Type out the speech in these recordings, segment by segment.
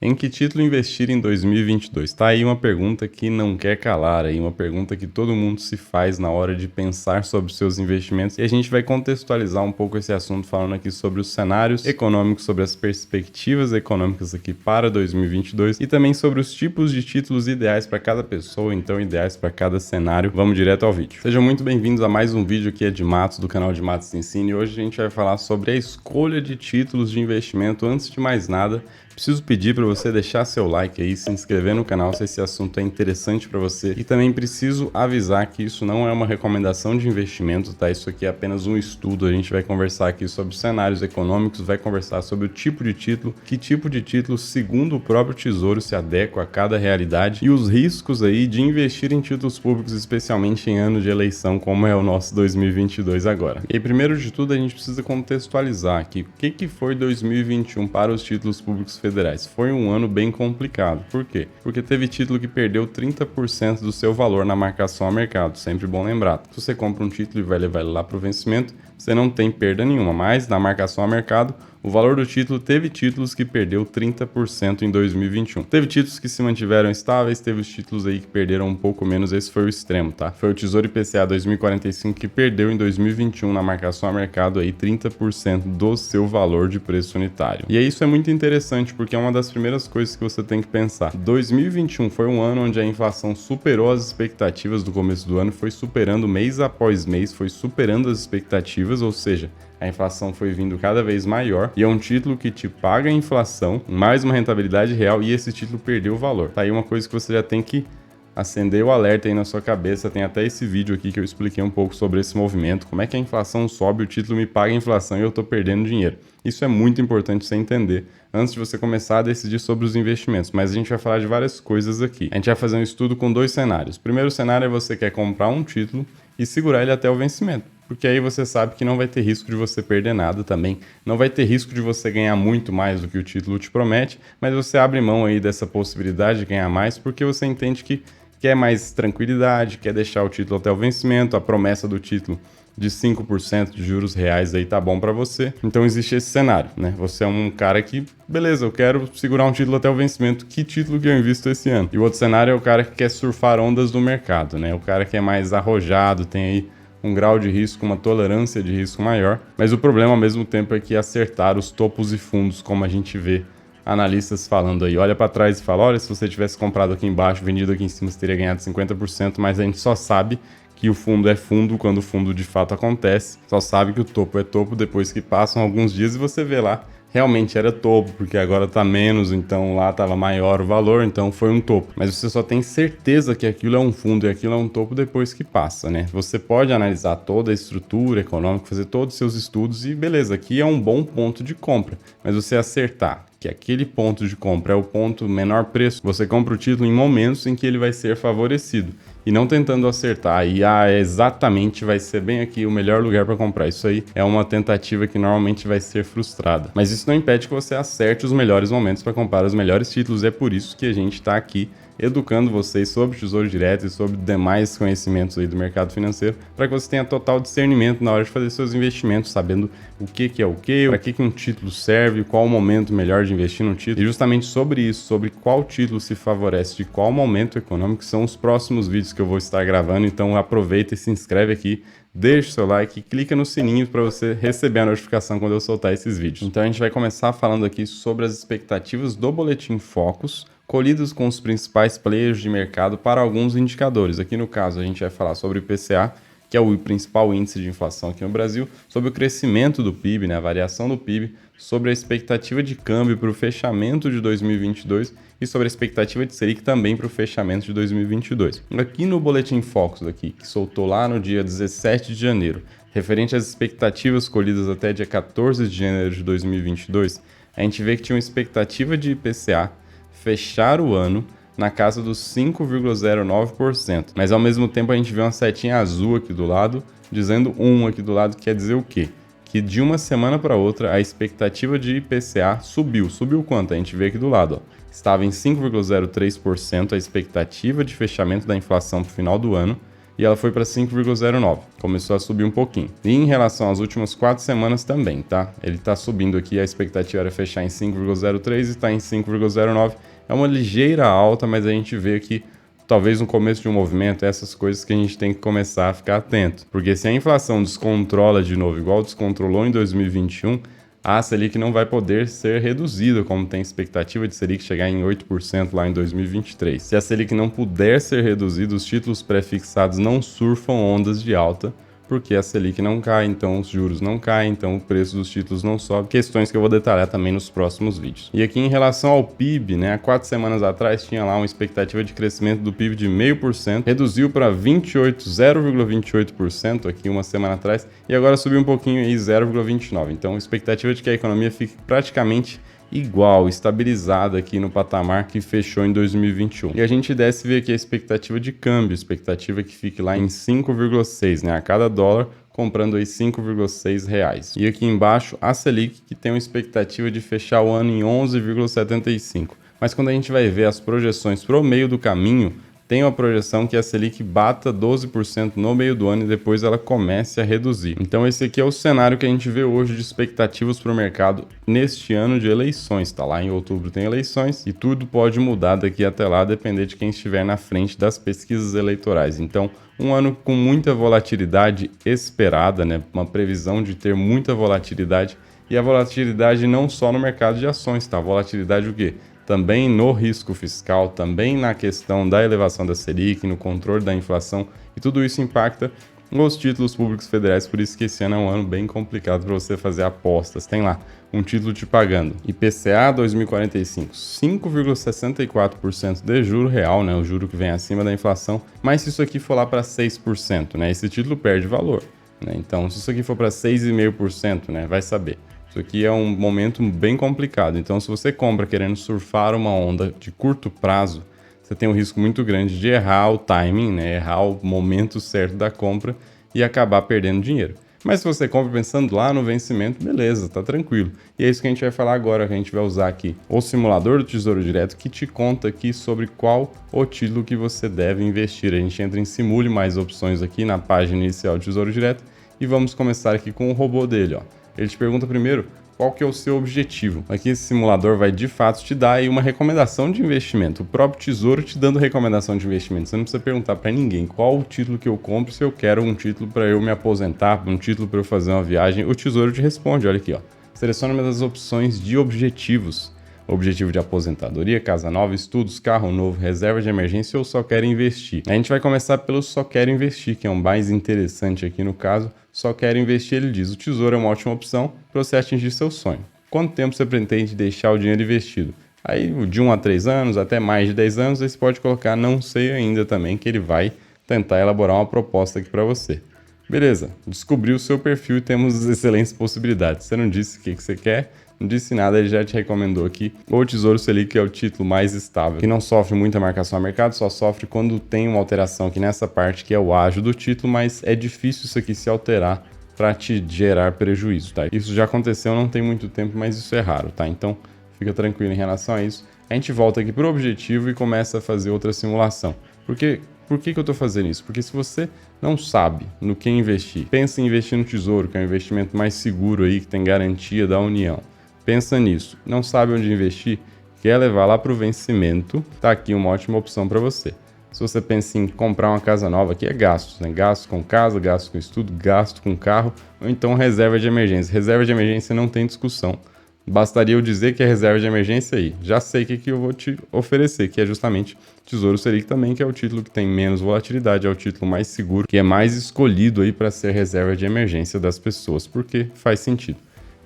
Em que título investir em 2022? Tá aí uma pergunta que não quer calar, aí uma pergunta que todo mundo se faz na hora de pensar sobre seus investimentos, e a gente vai contextualizar um pouco esse assunto falando aqui sobre os cenários econômicos, sobre as perspectivas econômicas aqui para 2022 e também sobre os tipos de títulos ideais para cada pessoa, então ideais para cada cenário. Vamos direto ao vídeo. Sejam muito bem-vindos a mais um vídeo aqui de Matos, do canal de Matos Ensina, e hoje a gente vai falar sobre a escolha de títulos de investimento. Antes de mais nada, preciso pedir para você deixar seu like aí, se inscrever no canal se esse assunto é interessante para você. E também preciso avisar que isso não é uma recomendação de investimento, tá? Isso aqui é apenas um estudo. A gente vai conversar aqui sobre cenários econômicos, vai conversar sobre o tipo de título, que tipo de título, segundo o próprio Tesouro, se adequa a cada realidade e os riscos aí de investir em títulos públicos, especialmente em ano de eleição, como é o nosso 2022 agora. E aí, primeiro de tudo, a gente precisa contextualizar aqui o que foi 2021 para os títulos públicos federais. Foi um ano bem complicado. Por quê? Porque teve título que perdeu 30% do seu valor na marcação a mercado. Sempre bom lembrar. Se você compra um título e vai levar ele lá para o vencimento, você não tem perda nenhuma, mas na marcação a mercado, o valor do título teve títulos que perdeu 30% em 2021. Teve títulos que se mantiveram estáveis, teve os títulos aí que perderam um pouco menos, esse foi o extremo, tá? Foi o Tesouro IPCA 2045 que perdeu em 2021 na marcação a mercado aí 30% do seu valor de preço unitário. E isso é muito interessante porque é uma das primeiras coisas que você tem que pensar. 2021 foi um ano onde a inflação superou as expectativas do começo do ano, foi superando mês após mês, foi superando as expectativas, ou seja, a inflação foi vindo cada vez maior e é um título que te paga a inflação, mais uma rentabilidade real, e esse título perdeu o valor. Tá aí uma coisa que você já tem que acender o alerta aí na sua cabeça. Tem até esse vídeo aqui que eu expliquei um pouco sobre esse movimento, como é que a inflação sobe, o título me paga a inflação e eu tô perdendo dinheiro. Isso é muito importante você entender antes de você começar a decidir sobre os investimentos, mas a gente vai falar de várias coisas aqui. A gente vai fazer um estudo com dois cenários. O primeiro cenário é você quer comprar um título e segurar ele até o vencimento, porque aí você sabe que não vai ter risco de você perder nada também, não vai ter risco de você ganhar muito mais do que o título te promete, mas você abre mão aí dessa possibilidade de ganhar mais porque você entende que quer mais tranquilidade, quer deixar o título até o vencimento, a promessa do título de 5% de juros reais aí tá bom para você. Então existe esse cenário, né? Você é um cara que, beleza, eu quero segurar um título até o vencimento, que título que eu invisto esse ano? E o outro cenário é o cara que quer surfar ondas do mercado, né? O cara que é mais arrojado, tem aí um grau de risco, uma tolerância de risco maior, mas o problema ao mesmo tempo é que acertar os topos e fundos, como a gente vê analistas falando aí, olha para trás e fala, olha, se você tivesse comprado aqui embaixo, vendido aqui em cima, você teria ganhado 50%, mas a gente só sabe que o fundo é fundo quando o fundo de fato acontece, só sabe que o topo é topo depois que passam alguns dias e você vê lá, realmente era topo, porque agora tá menos, então lá tava maior o valor, então foi um topo. Mas você só tem certeza que aquilo é um fundo e aquilo é um topo depois que passa, né? Você pode analisar toda a estrutura econômica, fazer todos os seus estudos e beleza, aqui é um bom ponto de compra. Mas você acertar que aquele ponto de compra é o ponto menor preço, você compra o título em momentos em que ele vai ser favorecido. E não tentando acertar, e exatamente vai ser bem aqui o melhor lugar para comprar. Isso aí é uma tentativa que normalmente vai ser frustrada. Mas isso não impede que você acerte os melhores momentos para comprar os melhores títulos. É por isso que a gente está aqui educando vocês sobre Tesouro Direto e sobre demais conhecimentos aí do mercado financeiro, para que você tenha total discernimento na hora de fazer seus investimentos, sabendo o que é o que, para que um título serve, qual o momento melhor de investir no título. E justamente sobre isso, sobre qual título se favorece de qual momento econômico, são os próximos vídeos que eu vou estar gravando. Então aproveita e se inscreve aqui, deixa o seu like e clica no sininho para você receber a notificação quando eu soltar esses vídeos. Então a gente vai começar falando aqui sobre as expectativas do Boletim Focus, colhidos com os principais players de mercado para alguns indicadores. Aqui no caso a gente vai falar sobre o IPCA, que é o principal índice de inflação aqui no Brasil, sobre o crescimento do PIB, né, a variação do PIB, sobre a expectativa de câmbio para o fechamento de 2022 e sobre a expectativa de Selic também para o fechamento de 2022. Aqui no Boletim Focus, aqui, que soltou lá no dia 17 de janeiro, referente às expectativas colhidas até dia 14 de janeiro de 2022, a gente vê que tinha uma expectativa de IPCA fechar o ano na casa dos 5,09%. Mas ao mesmo tempo a gente vê uma setinha azul aqui do lado, dizendo 1 aqui do lado, quer dizer o quê? Que de uma semana para outra a expectativa de IPCA subiu. Subiu quanto? A gente vê aqui do lado, ó. Estava em 5,03% a expectativa de fechamento da inflação para o final do ano, e ela foi para 5,09. Começou a subir um pouquinho. E em relação às últimas 4 semanas também, tá? Ele está subindo aqui, a expectativa era fechar em 5,03 e está em 5,09. É uma ligeira alta, mas a gente vê que talvez no começo de um movimento, essas coisas que a gente tem que começar a ficar atento. Porque se a inflação descontrola de novo, igual descontrolou em 2021, a Selic não vai poder ser reduzida, como tem expectativa de Selic chegar em 8% lá em 2023. Se a Selic não puder ser reduzida, os títulos pré-fixados não surfam ondas de alta, porque a Selic não cai, então os juros não caem, então o preço dos títulos não sobe. Questões que eu vou detalhar também nos próximos vídeos. E aqui em relação ao PIB, né, há 4 semanas atrás tinha lá uma expectativa de crescimento do PIB de 0,5%, reduziu para 0,28% aqui uma semana atrás, e agora subiu um pouquinho aí, 0,29%. Então, expectativa de que a economia fique praticamente igual, estabilizada aqui no patamar que fechou em 2021. E a gente desce ver aqui a expectativa de câmbio, expectativa que fique lá em 5,6, né? A cada dólar comprando aí 5,6 reais. E aqui embaixo a Selic, que tem uma expectativa de fechar o ano em 11,75. Mas quando a gente vai ver as projeções para o meio do caminho, tem uma projeção que a Selic bata 12% no meio do ano e depois ela comece a reduzir. Então esse aqui é o cenário que a gente vê hoje de expectativas para o mercado neste ano de eleições. Tá lá em outubro tem eleições e tudo pode mudar daqui até lá, depender de quem estiver na frente das pesquisas eleitorais. Então um ano com muita volatilidade esperada, né? Uma previsão de ter muita volatilidade, e a volatilidade não só no mercado de ações, tá? Volatilidade o quê? Também no risco fiscal, também na questão da elevação da Selic, no controle da inflação, e tudo isso impacta os títulos públicos federais, por isso que esse ano é um ano bem complicado para você fazer apostas. Tem lá um título te pagando IPCA 2045, 5,64% de juro real, né, o juro que vem acima da inflação, mas se isso aqui for lá para 6%, né, esse título perde valor, né? Então, se isso aqui for para 6,5%, né, vai saber. Isso aqui é um momento bem complicado. Então, se você compra querendo surfar uma onda de curto prazo, você tem um risco muito grande de errar o timing, né? Errar o momento certo da compra e acabar perdendo dinheiro. Mas se você compra pensando lá no vencimento, beleza, tá tranquilo. E é isso que a gente vai falar agora, que a gente vai usar aqui o simulador do Tesouro Direto, que te conta aqui sobre qual o título que você deve investir. A gente entra em Simule Mais Opções aqui na página inicial do Tesouro Direto e vamos começar aqui com o robô dele, ó. Ele te pergunta primeiro qual que é o seu objetivo. Aqui esse simulador vai de fato te dar aí uma recomendação de investimento. O próprio Tesouro te dando recomendação de investimento. Você não precisa perguntar para ninguém qual o título que eu compro, se eu quero um título para eu me aposentar, um título para eu fazer uma viagem. O Tesouro te responde, olha aqui, ó. Selecione uma das opções de objetivos. Objetivo de aposentadoria, casa nova, estudos, carro novo, reserva de emergência ou só quer investir. A gente vai começar pelo só quero investir, que é o mais interessante aqui no caso. Só quero investir, ele diz, o Tesouro é uma ótima opção para você atingir seu sonho. Quanto tempo você pretende deixar o dinheiro investido? Aí de 1 a 3 anos, até mais de 10 anos, você pode colocar não sei ainda também, que ele vai tentar elaborar uma proposta aqui para você. Beleza, descobriu o seu perfil e temos excelentes possibilidades. Você não disse o que você quer, não disse nada, ele já te recomendou aqui. O Tesouro Selic é o título mais estável, que não sofre muita marcação a mercado, só sofre quando tem uma alteração aqui nessa parte, que é o ágio do título, mas é difícil isso aqui se alterar para te gerar prejuízo, tá? Isso já aconteceu, não tem muito tempo, mas isso é raro, tá? Então, fica tranquilo em relação a isso. A gente volta aqui para o objetivo e começa a fazer outra simulação. Por que eu estou fazendo isso? Porque se você não sabe no que investir, pensa em investir no Tesouro, que é um investimento mais seguro aí, que tem garantia da União. Pensa nisso. Não sabe onde investir? Quer levar lá para o vencimento? Tá aqui uma ótima opção para você. Se você pensa em comprar uma casa nova, aqui é gastos, né? Gasto com casa, gasto com estudo, gasto com carro, ou então reserva de emergência. Reserva de emergência não tem discussão. Bastaria eu dizer que é reserva de emergência aí. Já sei o que eu vou te oferecer, que é justamente Tesouro Selic também, que é o título que tem menos volatilidade, é o título mais seguro, que é mais escolhido aí para ser reserva de emergência das pessoas, porque faz sentido.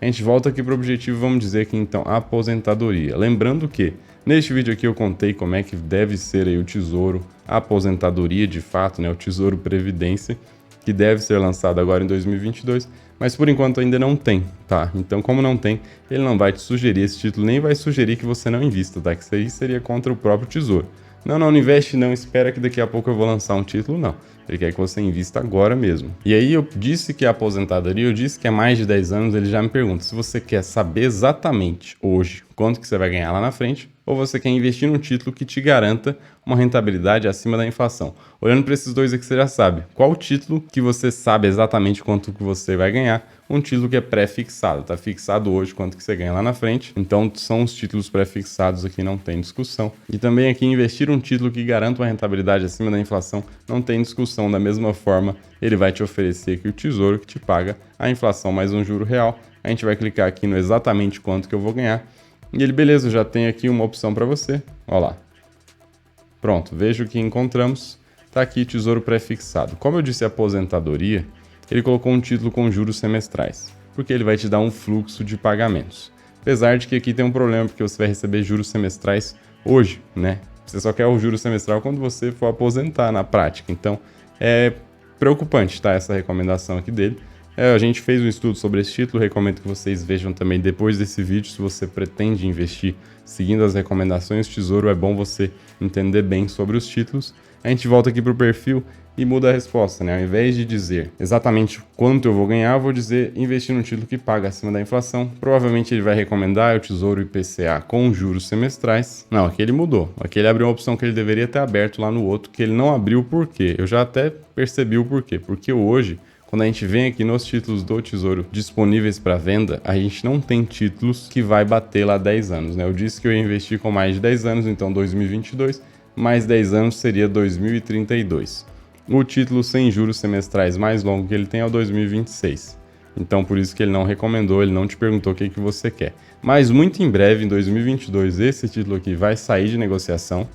A gente volta aqui para o objetivo, vamos dizer que então a aposentadoria. Lembrando que neste vídeo aqui eu contei como é que deve ser aí o Tesouro, a aposentadoria de fato, né, o Tesouro Previdência, que deve ser lançado agora em 2022, mas por enquanto ainda não tem, tá? Então como não tem, ele não vai te sugerir esse título, nem vai sugerir que você não invista, tá? Que isso aí seria contra o próprio Tesouro. Não investe não, espera que daqui a pouco eu vou lançar um título, não. Ele quer que você invista agora mesmo. E aí eu disse que a aposentadoria, eu disse que é mais de 10 anos, ele já me pergunta, se você quer saber exatamente hoje quanto que você vai ganhar lá na frente, ou você quer investir num título que te garanta uma rentabilidade acima da inflação. Olhando para esses dois aqui, você já sabe qual título que você sabe exatamente quanto que você vai ganhar. Um título que é pré-fixado, está fixado hoje quanto que você ganha lá na frente. Então são os títulos pré-fixados aqui, não tem discussão. E também aqui investir um título que garanta uma rentabilidade acima da inflação, não tem discussão. Da mesma forma, ele vai te oferecer aqui o Tesouro que te paga a inflação mais um juro real. A gente vai clicar aqui no exatamente quanto que eu vou ganhar. E ele, beleza, já tem aqui uma opção para você. Olha lá. Pronto, veja o que encontramos. Está aqui Tesouro Pré-fixado. Como eu disse, aposentadoria, ele colocou um título com juros semestrais, porque ele vai te dar um fluxo de pagamentos. Apesar de que aqui tem um problema, porque você vai receber juros semestrais hoje, né? Você só quer o juro semestral quando você for aposentar na prática. Então, é preocupante, tá? Essa recomendação aqui dele. A gente fez um estudo sobre esse título, recomendo que vocês vejam também depois desse vídeo. Se você pretende investir seguindo as recomendações Tesouro, é bom você entender bem sobre os títulos. A gente volta aqui para o perfil e muda a resposta, né? Ao invés de dizer exatamente quanto eu vou ganhar, eu vou dizer investir num título que paga acima da inflação. Provavelmente ele vai recomendar o Tesouro IPCA com juros semestrais. Não, aqui ele mudou. Aqui ele abriu uma opção que ele deveria ter aberto lá no outro, que ele não abriu. Por quê? Eu já até percebi o porquê. Porque hoje, quando a gente vem aqui nos títulos do Tesouro disponíveis para venda, a gente não tem títulos que vai bater lá 10 anos, né? Eu disse que eu ia investir com mais de 10 anos, então 2022, mais 10 anos seria 2032. O título sem juros semestrais mais longo que ele tem é o 2026. Então, por isso que ele não recomendou, ele não te perguntou o que você quer. Mas muito em breve, em 2022, esse título aqui vai sair de negociação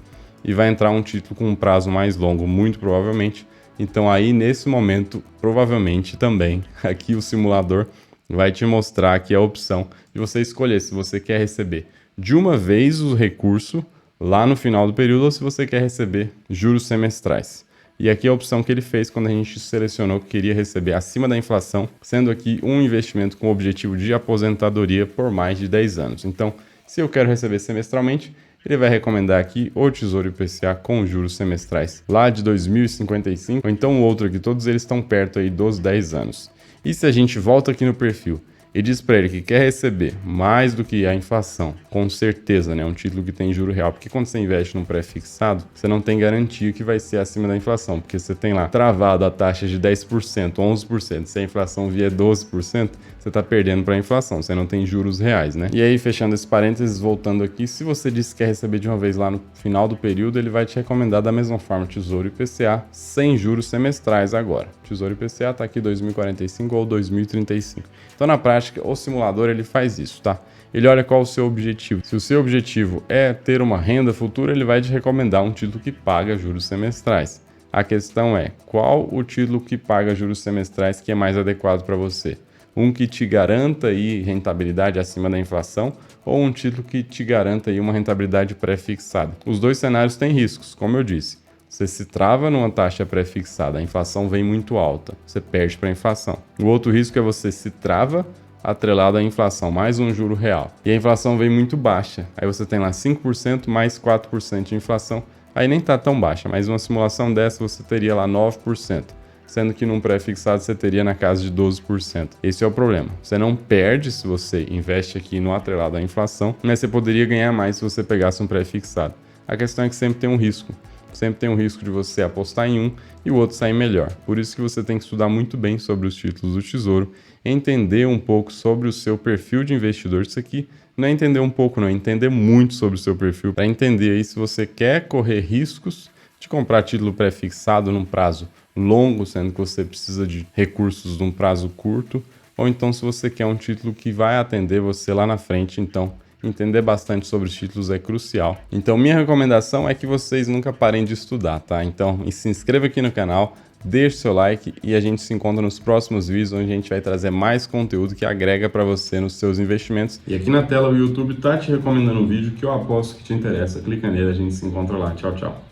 e vai entrar um título com um prazo mais longo, muito provavelmente. Então aí, nesse momento, provavelmente também, aqui o simulador vai te mostrar aqui a opção de você escolher se você quer receber de uma vez o recurso lá no final do período ou se você quer receber juros semestrais. E aqui a opção que ele fez quando a gente selecionou que queria receber acima da inflação, sendo aqui um investimento com o objetivo de aposentadoria por mais de 10 anos. Então, se eu quero receber semestralmente, ele vai recomendar aqui o Tesouro IPCA com juros semestrais lá de 2055, ou então o outro aqui, todos eles estão perto aí dos 10 anos. E se a gente volta aqui no perfil e diz para ele que quer receber mais do que a inflação, com certeza, né? Um título que tem juro real, porque quando você investe num pré-fixado, você não tem garantia que vai ser acima da inflação, porque você tem lá travado a taxa de 10%, 11%, se a inflação vier 12%, você está perdendo para a inflação, você não tem juros reais, né? E aí, fechando esse parênteses, voltando aqui, se você disse que quer receber de uma vez lá no final do período, ele vai te recomendar da mesma forma Tesouro IPCA sem juros semestrais agora. Tesouro IPCA está aqui 2045 ou 2035. Então, na prática, o simulador ele faz isso, tá? Ele olha qual o seu objetivo. Se o seu objetivo é ter uma renda futura, ele vai te recomendar um título que paga juros semestrais. A questão é, qual o título que paga juros semestrais que é mais adequado para você? Um que te garanta aí rentabilidade acima da inflação ou um título que te garanta aí uma rentabilidade pré-fixada? Os dois cenários têm riscos, como eu disse. Você se trava numa taxa pré-fixada, a inflação vem muito alta, você perde para a inflação. O outro risco é você se trava atrelado à inflação, mais um juro real. E a inflação vem muito baixa, aí você tem lá 5% mais 4% de inflação, aí nem está tão baixa, mas uma simulação dessa você teria lá 9%, sendo que num pré-fixado você teria na casa de 12%. Esse é o problema. Você não perde se você investe aqui no atrelado à inflação, mas você poderia ganhar mais se você pegasse um pré-fixado. A questão é que sempre tem um risco. Sempre tem um risco de você apostar em um e o outro sair melhor. Por isso que você tem que estudar muito bem sobre os títulos do Tesouro, entender um pouco sobre o seu perfil de investidor. Isso aqui não é entender um pouco, não, é entender muito sobre o seu perfil, para entender aí se você quer correr riscos de comprar título pré-fixado num prazo longo, sendo que você precisa de recursos num prazo curto, ou então se você quer um título que vai atender você lá na frente. Então, entender bastante sobre os títulos é crucial. Então, minha recomendação é que vocês nunca parem de estudar, tá? Então, se inscreva aqui no canal, deixe seu like e a gente se encontra nos próximos vídeos, onde a gente vai trazer mais conteúdo que agrega para você nos seus investimentos. E aqui na tela o YouTube tá te recomendando um vídeo que eu aposto que te interessa. Clica nele, a gente se encontra lá. Tchau, tchau.